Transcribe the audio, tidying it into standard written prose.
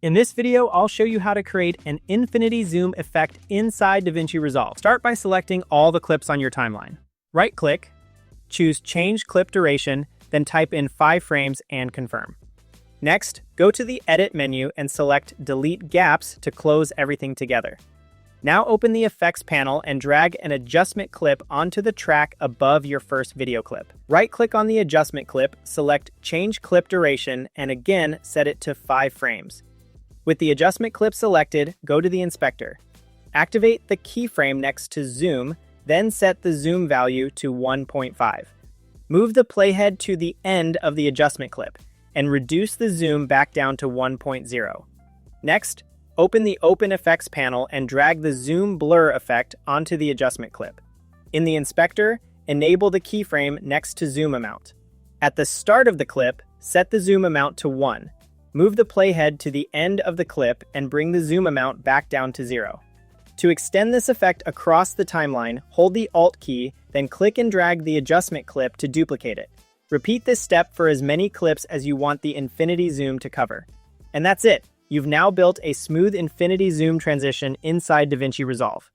In this video, I'll show you how to create an infinity zoom effect inside DaVinci Resolve. Start by selecting all the clips on your timeline. Right-click, choose Change Clip Duration, then type in 5 frames and confirm. Next, go to the Edit menu and select Delete Gaps to close everything together. Now open the Effects panel and drag an adjustment clip onto the track above your first video clip. Right-click on the adjustment clip, select Change Clip Duration, and again set it to 5 frames. With the adjustment clip selected, go to the inspector. Activate the keyframe next to Zoom, then set the zoom value to 1.5. Move the playhead to the end of the adjustment clip, and reduce the zoom back down to 1.0. Next, open the Open Effects panel and drag the Zoom Blur effect onto the adjustment clip. In the inspector, enable the keyframe next to Zoom Amount. At the start of the clip, set the zoom amount to 1. Move the playhead to the end of the clip and bring the zoom amount back down to 0. To extend this effect across the timeline, hold the Alt key, then click and drag the adjustment clip to duplicate it. Repeat this step for as many clips as you want the infinity zoom to cover. And that's it! You've now built a smooth infinity zoom transition inside DaVinci Resolve.